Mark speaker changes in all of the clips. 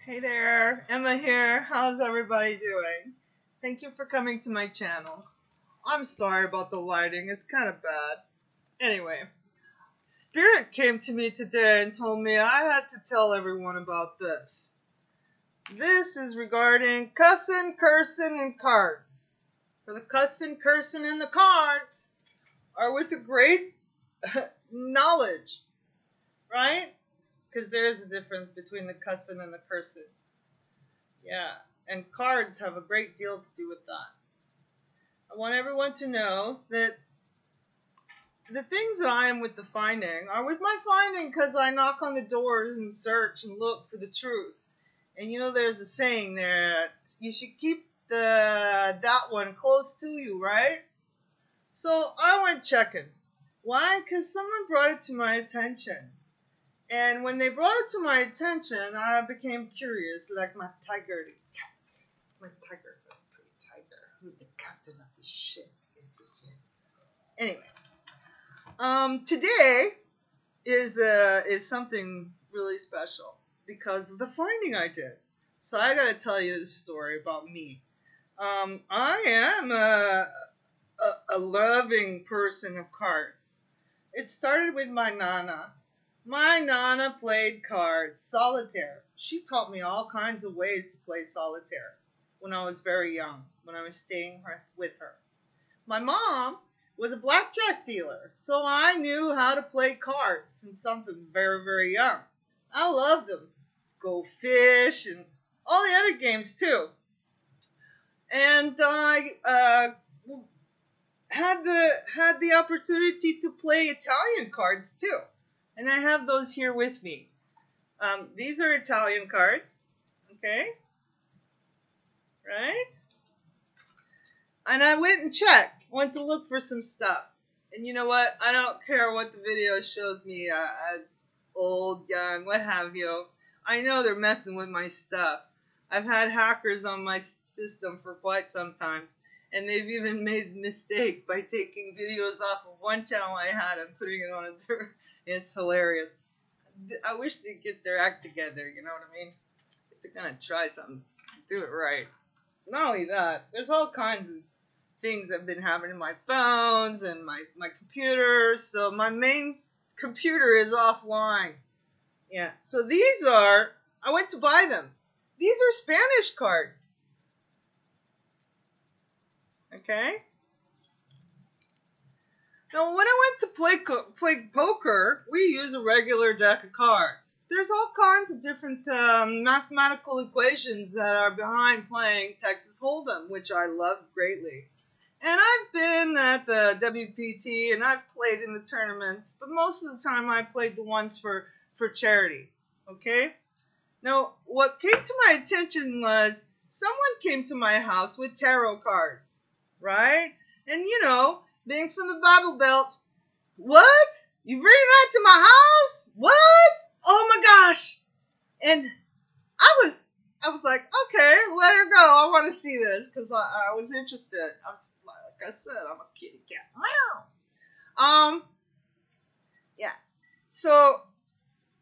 Speaker 1: Hey there, Emma here. How's everybody doing? Thank you for coming to my channel. I'm sorry about the lighting, it's kind of bad. Anyway, Spirit came to me today and told me I had to tell everyone about this. This is regarding Cussin, Cursin, and cards. For the Cussin, Cursin, and the cards are with a great knowledge, right? Because there is a difference between the Cussin and the Cursin. Yeah, and cards have a great deal to do with that. I want everyone to know that the things that I am with the finding are with my finding because I knock on the doors and search and look for the truth. And there's a saying there that you should keep that one close to you, right? So I went checking. Why? Because someone brought it to my attention. And when they brought it to my attention, I became curious, like my tiger, the cat. My tiger, the pretty tiger. Who's the captain of the ship? Yes. Anyway, today is something really special because of the finding I did. So I gotta tell you this story about me. I am a loving person of cards. It started with my nana. My nana played cards, solitaire. She taught me all kinds of ways to play solitaire when I was very young, when I was staying with her. My mom was a blackjack dealer, so I knew how to play cards since something very, very young. I loved them. Go fish and all the other games too. And I had the opportunity to play Italian cards too. And I have those here with me. These are Italian cards, okay? Right? And I went and went to look for some stuff. And you know what? I don't care what the video shows me as old, young, what have you. I know they're messing with my stuff. I've had hackers on my system for quite some time. And they've even made a mistake by taking videos off of one channel I had and putting it on a It's hilarious. I wish they'd get their act together, you know what I mean? If they're gonna try something, do it right. Not only that, there's all kinds of things that have been happening in my phones and my computer. So my main computer is offline. Yeah. So I went to buy them. These are Spanish cards. Okay? Now, when I went to play poker, we use a regular deck of cards. There's all kinds of different mathematical equations that are behind playing Texas Hold'em, which I love greatly. And I've been at the WPT and I've played in the tournaments, but most of the time I played the ones for charity. Okay? Now, what came to my attention was someone came to my house with tarot cards. Right? And being from the Bible Belt, what? You bring that to my house? What? Oh my gosh. And I was like, okay, let her go. I want to see this because I was interested. Like I said, I'm a kitty cat. Wow. Yeah. So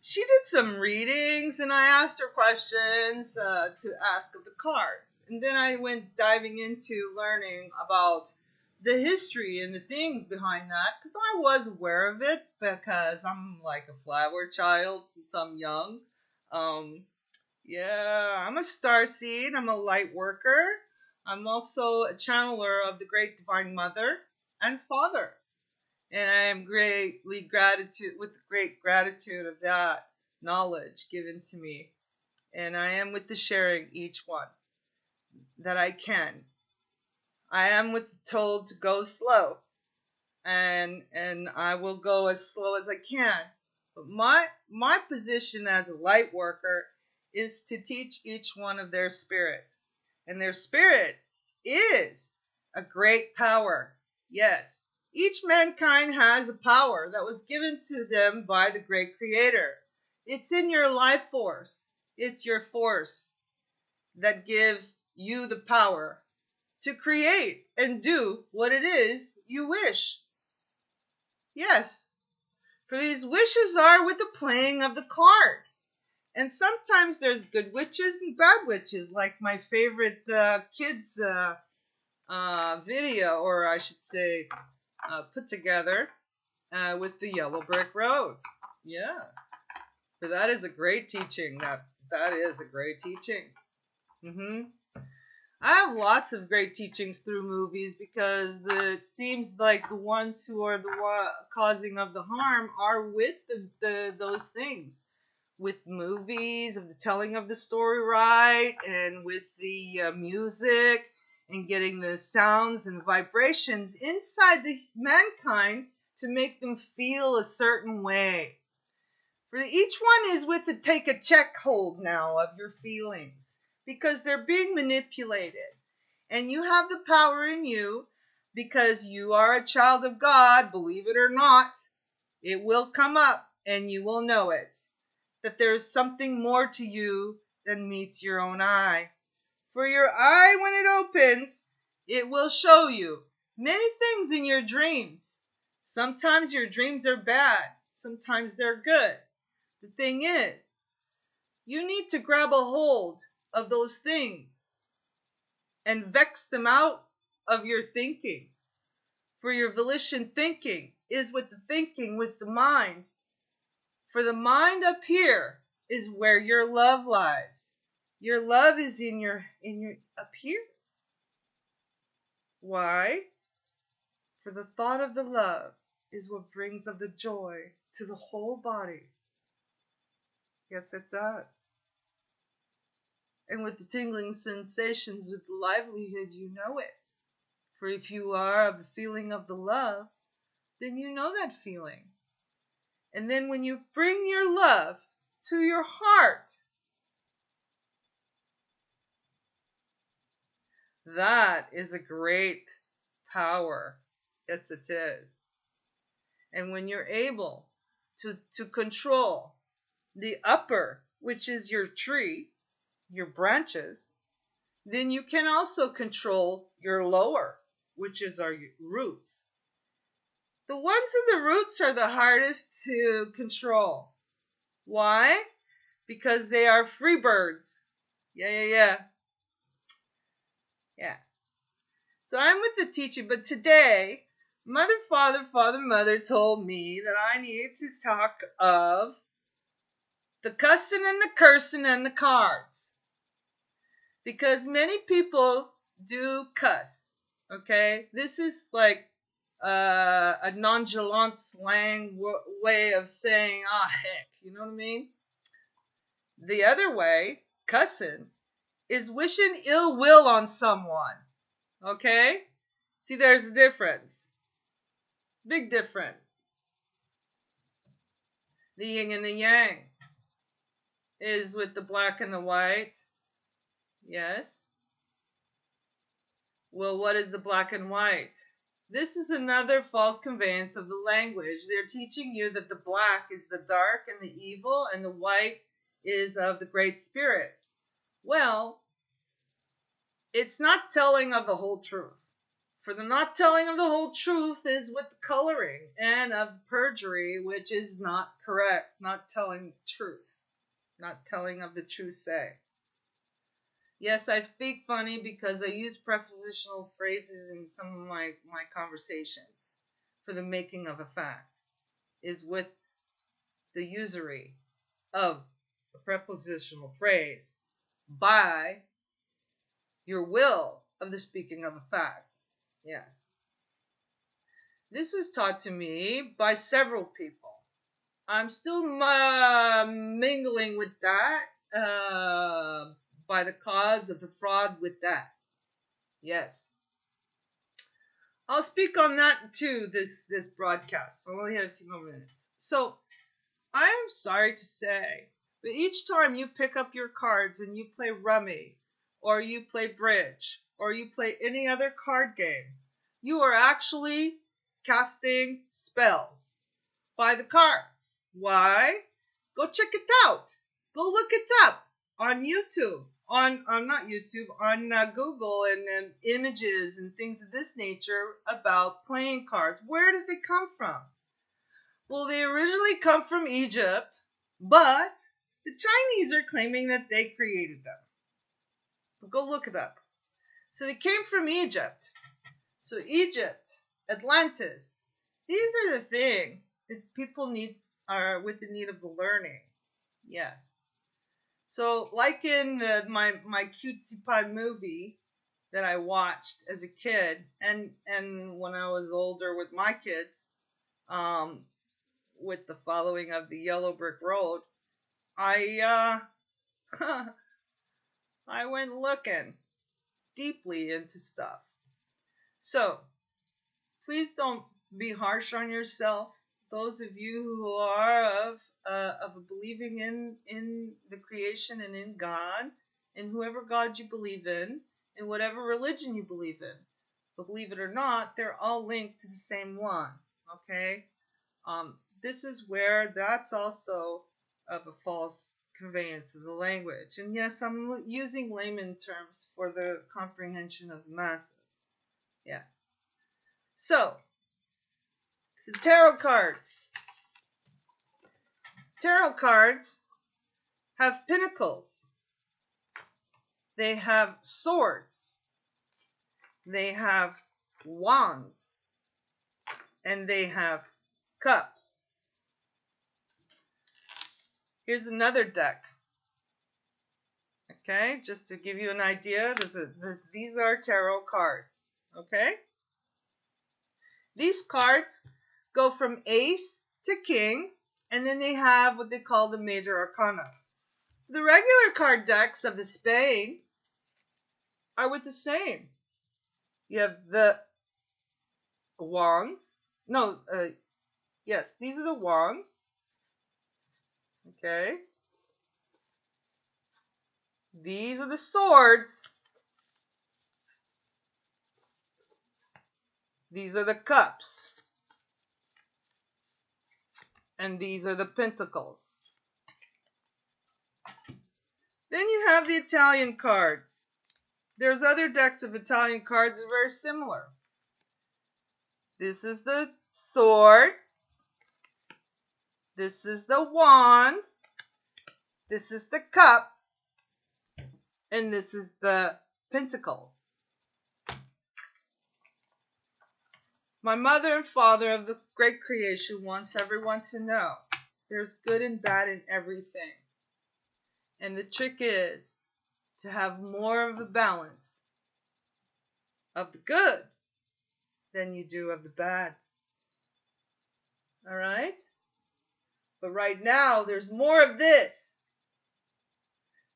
Speaker 1: she did some readings and I asked her questions to ask of the cards. And then I went diving into learning about the history and the things behind that because I was aware of it because I'm like a flower child since I'm young. Yeah, I'm a starseed. I'm a light worker. I'm also a channeler of the Great Divine Mother and Father. And I am with great gratitude of that knowledge given to me. And I am with the sharing each one that I can. I am told to go slow. And I will go as slow as I can. But my position as a light worker is to teach each one of their spirit. And their spirit is a great power. Yes. Each mankind has a power that was given to them by the great creator. It's in your life force. It's your force that gives you the power to create and do what it is you wish. Yes, for these wishes are with the playing of the cards. And sometimes there's good witches and bad witches, like my favorite kids video, or I should say, put together with the Yellow Brick Road. Yeah, for that is a great teaching. That is a great teaching. I have lots of great teachings through movies because it seems like the ones who are the causing of the harm are with those things, with movies, of the telling of the story right, and with the music, and getting the sounds and vibrations inside the mankind to make them feel a certain way. For each one is with take a check hold now of your feelings because they're being manipulated. And you have the power in you because you are a child of God, believe it or not. It will come up and you will know it. That there's something more to you than meets your own eye. For your eye, when it opens, it will show you many things in your dreams. Sometimes your dreams are bad. Sometimes they're good. The thing is, you need to grab a hold of those things and vex them out of your thinking. For your volition thinking is with the thinking with the mind. For the mind up here is where your love lies. Your love is in your up here. Why? For the thought of the love is what brings of the joy to the whole body. Yes, it does. And with the tingling sensations with livelihood, you know it. For if you are of the feeling of the love, then you know that feeling. And then when you bring your love to your heart, that is a great power. Yes, it is. And when you're able to control the upper, which is your tree, your branches, then you can also control your lower, which is our roots. The ones in the roots are the hardest to control. Why? Because they are free birds. Yeah. So I'm with the teaching, but today, Mother, Father, Mother told me that I needed to talk of the Cussin and the Cursin and the cards. Because many people do cuss, okay? This is like a nonchalant slang way of saying, heck, you know what I mean? The other way, cussin, is wishing ill will on someone, okay? See, there's a difference. Big difference. The yin and the yang is with the black and the white. Yes. Well, what is the black and white? This is another false conveyance of the language. They're teaching you that the black is the dark and the evil, and the white is of the great spirit. Well, it's not telling of the whole truth. For the not telling of the whole truth is with the coloring and of perjury, which is not correct, not telling truth, not telling of the true say. Yes, I speak funny because I use prepositional phrases in some of my conversations. For the making of a fact is with the usury of a prepositional phrase by your will of the speaking of a fact. Yes. This was taught to me by several people. I'm still mingling with that by the cause of the fraud with that. Yes. I'll speak on that too, this broadcast. I only have a few more minutes. So, I am sorry to say, but each time you pick up your cards and you play rummy, or you play bridge, or you play any other card game, you are actually casting spells by the cards. Why? Go check it out. Go look it up on YouTube. On not YouTube, on Google and images and things of this nature about playing cards. Where did they come from? Well, they originally come from Egypt, but The Chinese are claiming that they created them. But go look it up. So they came from Egypt. So Egypt, Atlantis, these are the things that people are with the need of the learning. Yes. So like in my cutesy pie movie that I watched as a kid, and when I was older with my kids, with the following of the Yellow Brick Road, I I went looking deeply into stuff. So please don't be harsh on yourself. Those of you who are of believing in the creation and in God, and whoever God you believe in, and whatever religion you believe in. But believe it or not, they're all linked to the same one. Okay? This is where that's also of a false conveyance of the language. And yes, I'm using layman terms for the comprehension of the masses. Yes. So tarot cards. Tarot cards have pinnacles. They have swords. They have wands. And they have cups. Here's another deck. Okay, just to give you an idea, these are tarot cards. Okay? These cards go from ace to king, and then they have what they call the major arcana. The regular card decks of the Spain are with the same. You have the wands. No, yes, these are the wands. Okay. These are the swords. These are the cups. And these are the pentacles. Then you have the Italian cards. There's other decks of Italian cards that are very similar. This is the sword. This is the wand. This is the cup. And this is the pentacle. My mother and father of the great creation wants everyone to know there's good and bad in everything. And the trick is to have more of a balance of the good than you do of the bad. All right? But right now, there's more of this.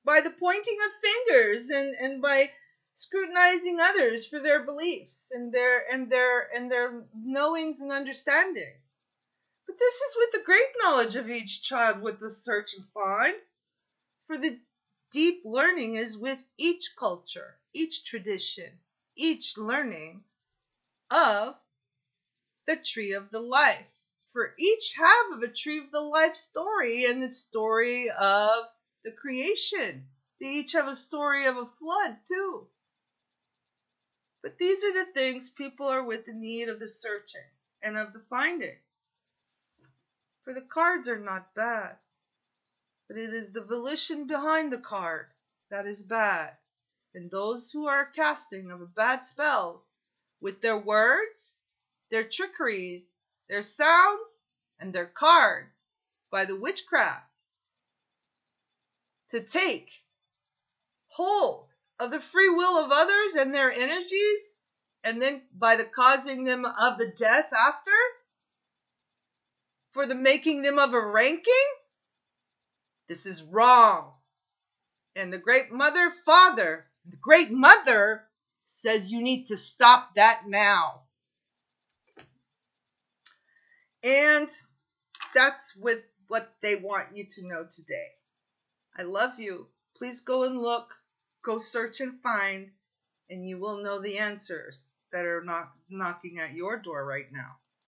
Speaker 1: By the pointing of fingers and by scrutinizing others for their beliefs and their knowings and understandings. But this is with the great knowledge of each child with the search and find. For the deep learning is with each culture, each tradition, each learning of the tree of the life. For each half of a tree of the life story and the story of the creation. They each have a story of a flood too. But these are the things people are with the need of the searching and of the finding. For the cards are not bad, but it is the volition behind the card that is bad. And those who are casting of bad spells with their words, their trickeries, their sounds, and their cards by the witchcraft to take hold of the free will of others and their energies, and then by the causing them of the death after, for the making them of a ranking, this is wrong. And the great mother, father, the great mother says you need to stop that now. And that's what they want you to know today. I love you. Please go and look, go search and find, and you will know the answers that are knocking at your door right now.